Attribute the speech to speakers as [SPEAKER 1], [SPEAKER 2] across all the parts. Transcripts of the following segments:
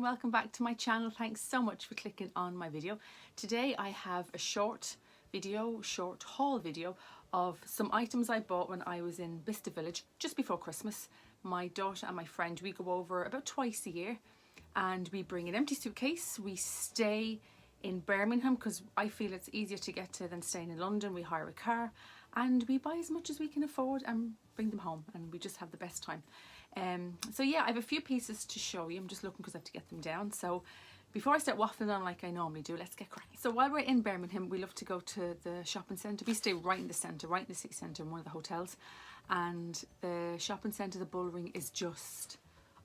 [SPEAKER 1] welcome back to my channel. Thanks so much for clicking on my video. Today I have a short haul video of some items I bought when I was in Bicester village just before Christmas. My daughter and my friend, we go over about twice a year and we bring an empty suitcase. We stay in Birmingham because I feel it's easier to get to than staying in London. We hire a car and we buy as much as we can afford and bring them home, and we just have the best time. So yeah, I have a few pieces to show you. I'm just looking because I have to get them down. So before I start waffling on like I normally do, let's get cracking. So while we're in Birmingham, we love to go to the shopping centre. We stay right in the centre, right in the city centre in one of the hotels. And the shopping centre, the Bullring, is just,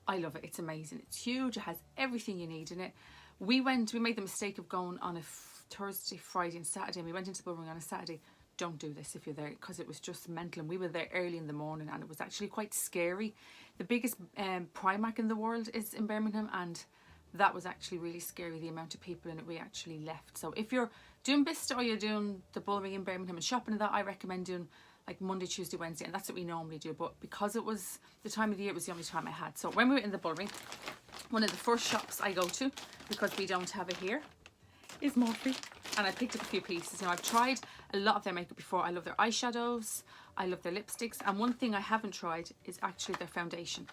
[SPEAKER 1] I love it. It's amazing. It's huge. It has everything you need in it. We made the mistake of going on a Thursday, Friday and Saturday, and we went into the Bullring on a Saturday. Don't do this if you're there, because it was just mental, and we were there early in the morning and it was actually quite scary. The biggest Primark in the world is in Birmingham, and that was actually really scary, the amount of people in it we actually left. So if you're doing Bicester or you're doing the Bullring in Birmingham and shopping at that, I recommend doing like Monday, Tuesday, Wednesday, and that's what we normally do. But because it was the time of the year, it was the only time I had. So when we were in the Bullring, one of the first shops I go to, because we don't have it here, is Morphe, and I picked up a few pieces. Now, I've tried a lot of their makeup before. I love their eyeshadows, I love their lipsticks, and one thing I haven't tried is actually their foundation.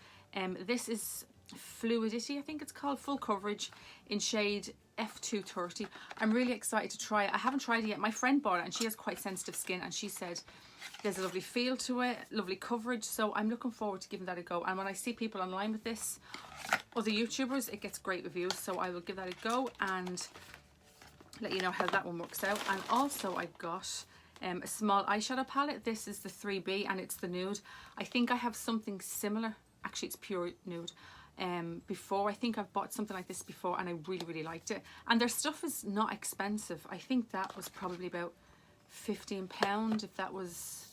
[SPEAKER 1] This is Fluidity, I think it's called, full coverage in shade F230. I'm really excited to try it. I haven't tried it yet. My friend bought it and she has quite sensitive skin, and she said there's a lovely feel to it, lovely coverage, so I'm looking forward to giving that a go. And when I see people online with this, other YouTubers, it gets great reviews, so I will give that a go and let you know how that one works out. And also I got a small eyeshadow palette. This is the 3B and it's the nude. I think I have something similar, actually it's pure nude, before. I think I've bought something like this before and I really liked it. And their stuff is not expensive. I think that was probably about £15, if that was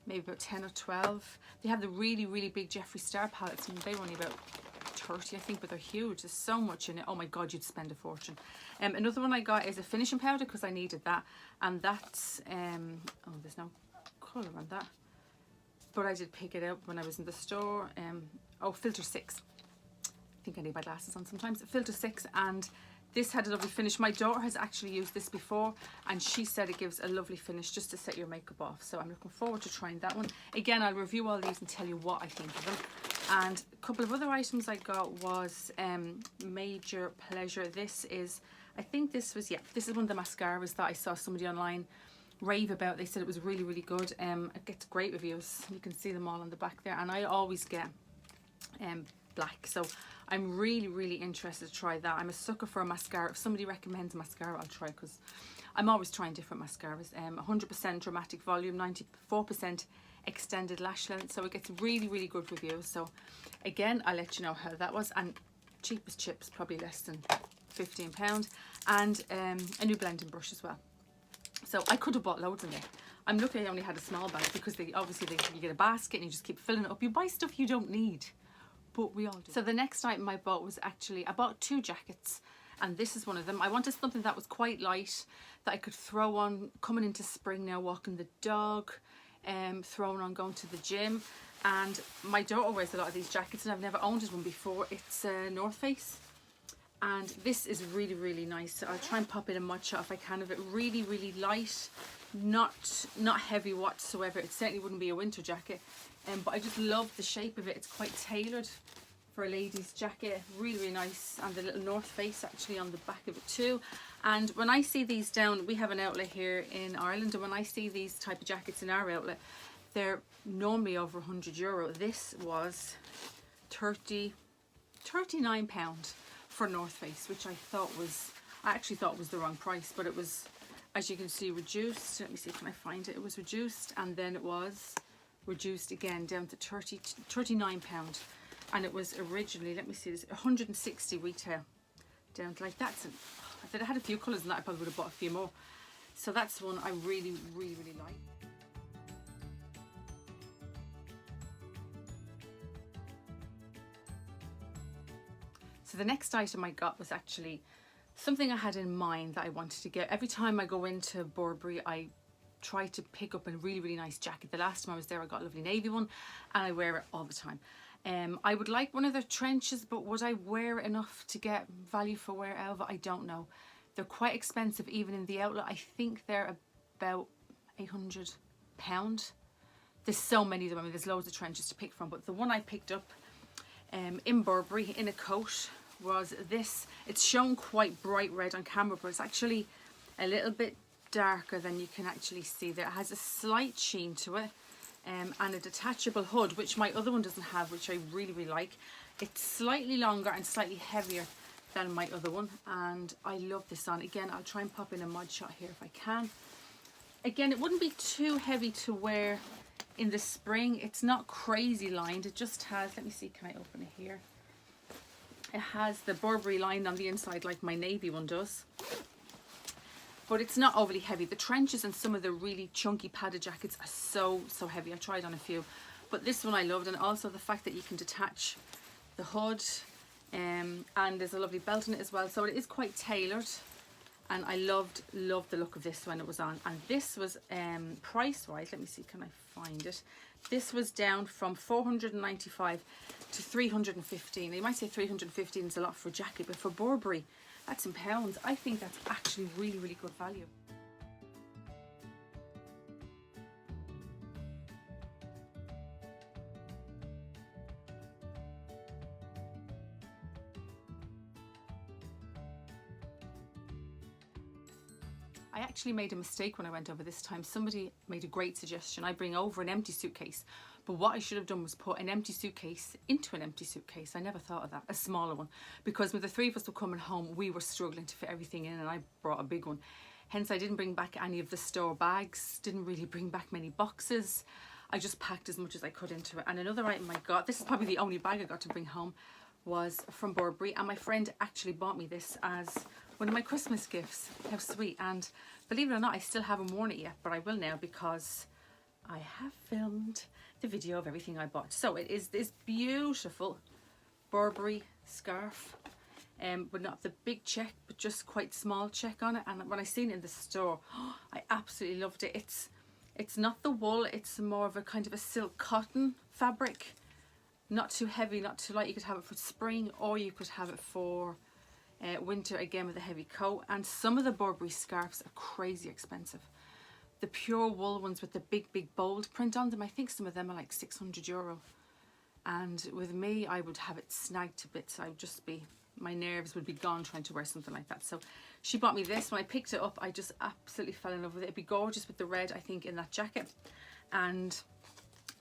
[SPEAKER 1] maybe about 10 or 12. They have the really big Jeffree Star palettes, and they were only about 30 I think, but they're huge. There's so much in it. Oh my god, you'd spend a fortune. Another one I got is a finishing powder because I needed that, and that's oh, there's no colour on that, but I did pick it up when I was in the store. Oh, Filter 6. I think I need my glasses on sometimes. Filter 6, and this had a lovely finish. My daughter has actually used this before and she said it gives a lovely finish just to set your makeup off, so I'm looking forward to trying that one. Again, I'll review all these and tell you what I think of them. And a couple of other items I got was Major Pleasure. This is, I think this was, yeah, this is one of the mascaras that I saw somebody online rave about. They said it was really good. It gets great reviews. You can see them all on the back there, and I always get black, so I'm really interested to try that. I'm a sucker for a mascara. If somebody recommends a mascara, I'll try, because I'm always trying different mascaras. 100% dramatic volume, 94% extended lash length, so it gets really good reviews. So again, I'll let you know how that was. And cheapest chips, probably less than £15, and a new blending brush as well. So I could have bought loads in there. I'm lucky I only had a small bag, because you get a basket and you just keep filling it up. You buy stuff you don't need, but we all do. So the next item I bought was actually, I bought 2 jackets, and this is one of them. I wanted something that was quite light, that I could throw on coming into spring now, walking the dog, thrown on going to the gym. And my daughter wears a lot of these jackets and I've never owned one before. It's North Face, and this is really nice. I'll try and pop in a mod shot if I can of it. Really light, not heavy whatsoever. It certainly wouldn't be a winter jacket, but I just love the shape of it. It's quite tailored for a lady's jacket. Really nice, and the little North Face actually on the back of it too. And when I see these down, we have an outlet here in Ireland, and when I see these type of jackets in our outlet, they're normally over €100. This was £39 for North Face, which I actually thought was the wrong price, but it was, as you can see, reduced. Let me see, can I find it? It was reduced, and then it was reduced again down to £39, and it was originally, let me see, this 160 retail, down to like that's if it had a few colours in that, I probably would have bought a few more. So that's one I really like. So the next item I got was actually something I had in mind that I wanted to get. Every time I go into Burberry, I try to pick up a really nice jacket. The last time I was there, I got a lovely navy one, and I wear it all the time. I would like one of their trenches, but would I wear enough to get value for wear out of it? I don't know. They're quite expensive even in the outlet. I think they're about £800. There's so many of them. I mean, there's loads of trenches to pick from, but the one I picked up in Burberry in a coat was this. It's shown quite bright red on camera, but it's actually a little bit darker than you can actually see there. It has a slight sheen to it. And a detachable hood, which my other one doesn't have, which I really, really like. It's slightly longer and slightly heavier than my other one, and I love this on. Again, I'll try and pop in a mod shot here if I can. Again, it wouldn't be too heavy to wear in the spring. It's not crazy lined. It just has, let me see, can I open it here? It has the Burberry line on the inside like my navy one does. But it's not overly heavy. The trenches and some of the really chunky padded jackets are so heavy. I tried on a few, but this one I loved, and also the fact that you can detach the hood, and there's a lovely belt in it as well. So it is quite tailored, and I loved the look of this when it was on. And this was price wise, let me see, can I find it? This was down from 495 to 315. You might say 315 is a lot for a jacket, but for Burberry, that's in pounds. I think that's actually really, really good value. I actually made a mistake when I went over this time. Somebody made a great suggestion. I bring over an empty suitcase. But what I should have done was put an empty suitcase into an empty suitcase. I never thought of that, a smaller one. Because when the three of us were coming home, we were struggling to fit everything in, and I brought a big one. Hence, I didn't bring back any of the store bags, didn't really bring back many boxes. I just packed as much as I could into it. And another item I got, this is probably the only bag I got to bring home, was from Burberry. And my friend actually bought me this as one of my Christmas gifts. How sweet. And believe it or not, I still haven't worn it yet, but I will now because I have filmed the video of everything I bought. So it is this beautiful Burberry scarf, but not the big check, but just quite small check on it. And when I seen it in the store, I absolutely loved it. It's not the wool, it's more of a kind of a silk cotton fabric. Not too heavy, not too light. You could have it for spring, or you could have it for winter, again with a heavy coat. And some of the Burberry scarves are crazy expensive. The pure wool ones with the big bold print on them, I think some of them are like €600. And with me, I would have it snagged to bits. I would just be, my nerves would be gone trying to wear something like that. So she bought me this. When I picked it up, I just absolutely fell in love with it. It'd be gorgeous with the red, I think, in that jacket. And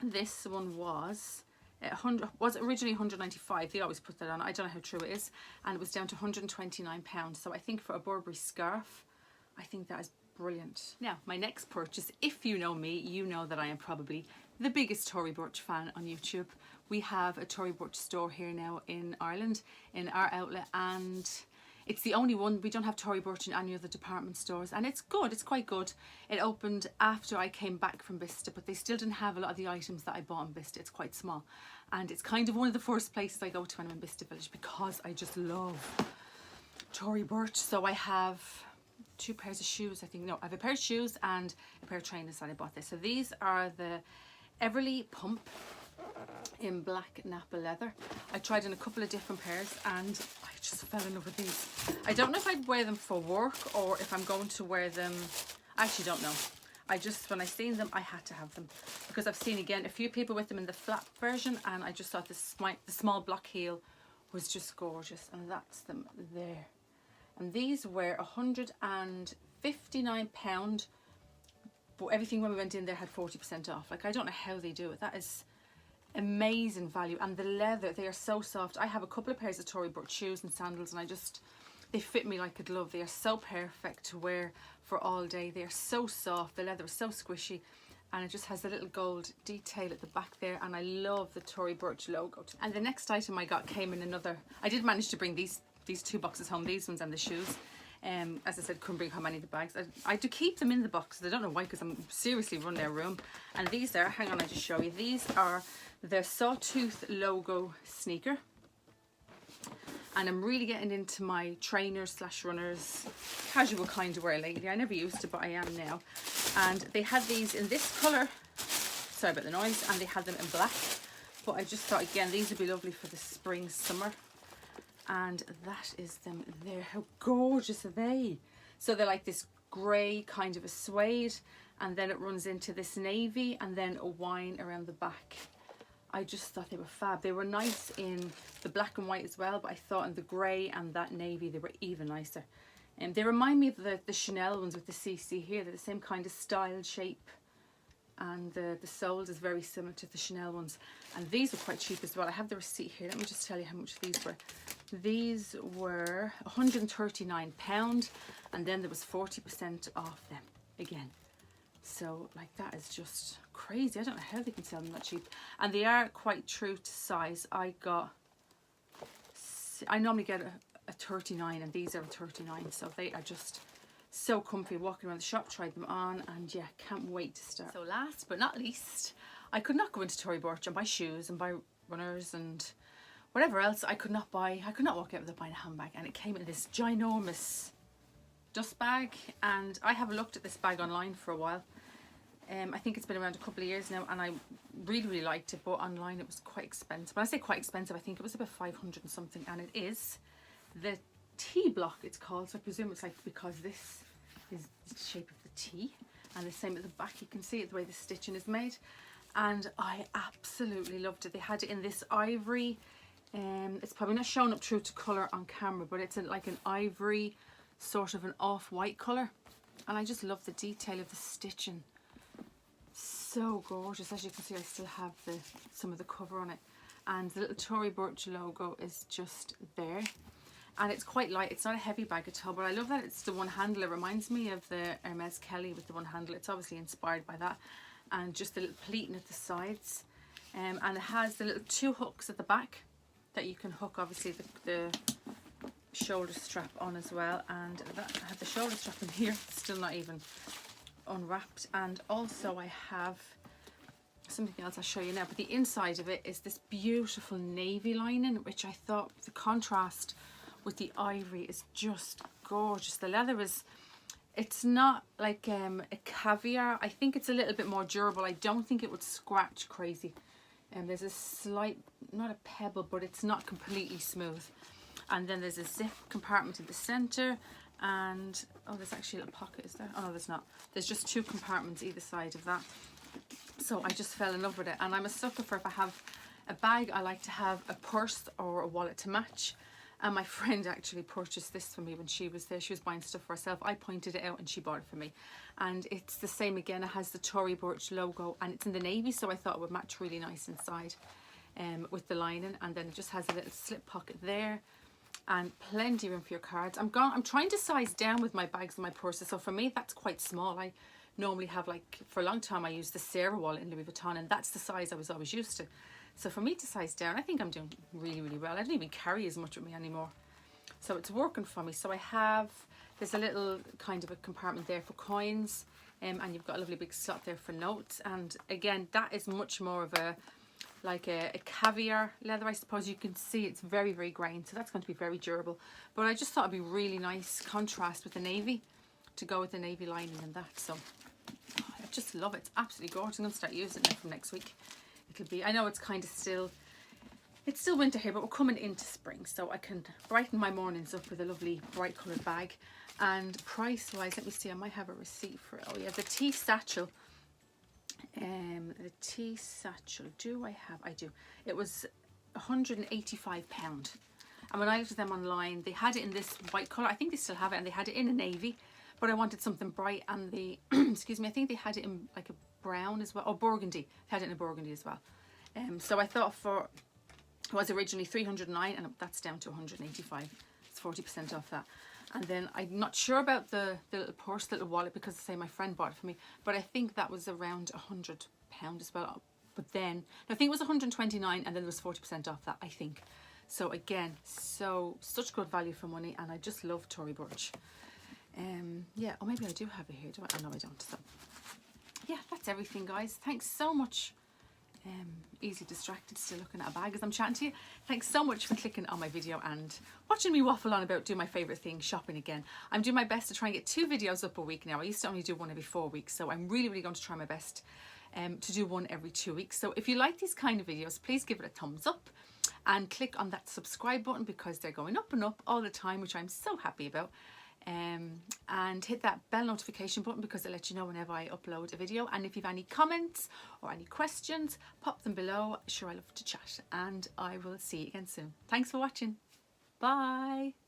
[SPEAKER 1] this one was originally 195. They always put that on. I don't know how true it is. And it was down to £129. So I think for a Burberry scarf, I think that is brilliant. Now, my next purchase, if you know me, you know that I am probably the biggest Tory Burch fan on YouTube. We have a Tory Burch store here now in Ireland, in our outlet, and it's the only one. We don't have Tory Burch in any other department stores, and it's good. It's quite good. It opened after I came back from Bicester, but they still didn't have a lot of the items that I bought in Bicester. It's quite small, and it's kind of one of the first places I go to when I'm in Bicester Village because I just love Tory Burch. So I have 2 pairs of shoes, I think. No, I have a pair of shoes and a pair of trainers that I bought this. So these are the Everly Pump in black Napa leather. I tried on a couple of different pairs and I just fell in love with these. I don't know if I'd wear them for work or if I'm going to wear them. I actually don't know. I just, when I seen them, I had to have them because I've seen, again, a few people with them in the flat version, and I just thought the small block heel was just gorgeous, and that's them there. And these were £159, but everything when we went in there had 40% off. Like, I don't know how they do it. That is amazing value. And the leather, they are so soft. I have a couple of pairs of Tory Burch shoes and sandals, and they fit me like a glove. They are so perfect to wear for all day. They are so soft. The leather is so squishy, and it just has a little gold detail at the back there, and I love the Tory Burch logo. And the next item I got came in another. I did manage to bring these 2 boxes home, these ones and the shoes. As I said, couldn't bring home any of the bags. I do keep them in the boxes. I don't know why, because I'm seriously running out of room. And these are, hang on, I'll just show you. These are the Sawtooth logo sneaker. And I'm really getting into my trainers / runners casual kind of wear lately. I never used to, but I am now. And they had these in this colour. Sorry about the noise. And they had them in black. But I just thought, again, these would be lovely for the spring, summer. And that is them there. How gorgeous are they? So they're like this grey kind of a suede, and then it runs into this navy, and then a wine around the back. I just thought they were fab. They were nice in the black and white as well, but I thought in the grey and that navy they were even nicer. And they remind me of the Chanel ones with the CC here. They're the same kind of style, shape, and the soles is very similar to the Chanel ones. And these were quite cheap as well. I have the receipt here. Let me just tell you how much these were. These were £139, and then there was 40% off them again. So like that is just crazy. I don't know how they can sell them that cheap. And they are quite true to size. I normally get a 39, and these are a 39, so they are just so comfy. Walking around the shop, tried them on, and yeah, can't wait to start. So last but not least, I could not go into Tory Burch and buy shoes and buy runners and whatever else. I could not walk out without buying a handbag, and it came in this ginormous dust bag. And I have looked at this bag online for a while. I think it's been around a couple of years now, and I really liked it, but online it was quite expensive. When I say quite expensive, I think it was about 500 and something, and it is the T block, it's called, so I presume it's like because this is the shape of the T, and the same at the back. You can see it the way the stitching is made, and I absolutely loved it. They had it in this ivory, it's probably not showing up true to colour on camera, but it's like an ivory, sort of an off-white colour, and I just love the detail of the stitching. So gorgeous. As you can see, I still have some of the cover on it, and the little Tory Burch logo is just there. And it's quite light. It's not a heavy bag at all, but I love that it's the one handle. It reminds me of the Hermes Kelly with the one handle. It's obviously inspired by that, and just the little pleating at the sides, and it has the little 2 hooks at the back that you can hook obviously the shoulder strap on as well. And that I have the shoulder strap in here, still not even unwrapped. And also I have something else I'll show you now, but the inside of it is this beautiful navy lining, which I thought the contrast with the ivory is just gorgeous. The leather is, it's not like a caviar. I think it's a little bit more durable. I don't think it would scratch crazy. And there's a slight, not a pebble, but it's not completely smooth. And then there's a zip compartment in the center, and oh, there's actually a little pocket, is there? Oh no, there's not. There's just 2 compartments either side of that. So I just fell in love with it, and I'm a sucker for, if I have a bag, I like to have a purse or a wallet to match. And my friend actually purchased this for me when she was there. She was buying stuff for herself. I pointed it out and she bought it for me. And it's the same again. It has the Tory Burch logo, and it's in the navy, so I thought it would match really nice inside with the lining. And then it just has a little slip pocket there, and plenty of room for your cards. I'm trying to size down with my bags and my purses. So for me, that's quite small. I normally have, like, for a long time I used the Sarah wallet in Louis Vuitton, and that's the size I was always used to. So for me to size down, I think I'm doing really well. I don't even carry as much with me anymore, so it's working for me. So I have, there's a little kind of a compartment there for coins, and you've got a lovely big slot there for notes. And again, that is much more of a caviar leather, I suppose. You can see it's very grained, so that's going to be very durable. But I just thought it'd be really nice contrast with the navy, to go with the navy lining and that. So I just love it. It's absolutely gorgeous. I'm going to start using it from next week. It'll be, I know it's kind of still, it's still winter here, but we're coming into spring, so I can brighten my mornings up with a lovely bright coloured bag. And price wise, let me see, I might have a receipt for it. Oh yeah, the tea satchel. The tea satchel, do I have? I do. It was £185. And when I looked at them online, they had it in this white colour. I think they still have it, and they had it in a navy, but I wanted something bright, and the excuse me, I think they had it in like a brown as well, or burgundy. They had it in a burgundy as well. So I thought for, it was originally 309, and that's down to 185. It's 40% off that. And then I'm not sure about the little purse, little wallet, because I say my friend bought it for me, but I think that was around £100 as well. But then I think it was 129, and then there was 40% off that, I think. So again, such good value for money, and I just love Tory Burch. Yeah, or maybe I do have it here, do I? Oh no, I don't. So yeah, that's everything, guys. Thanks so much. Easily distracted, still looking at a bag as I'm chatting to you. Thanks so much for clicking on my video and watching me waffle on about do my favourite thing, shopping again. I'm doing my best to try and get 2 videos up a week now. I used to only do one every 4 weeks, so I'm really going to try my best to do one every 2 weeks. So if you like these kind of videos, please give it a thumbs up and click on that subscribe button, because they're going up and up all the time, which I'm so happy about. And hit that bell notification button, because it'll let you know whenever I upload a video. And if you've any comments or any questions, pop them below. Sure, I love to chat, and I will see you again soon. Thanks for watching. Bye.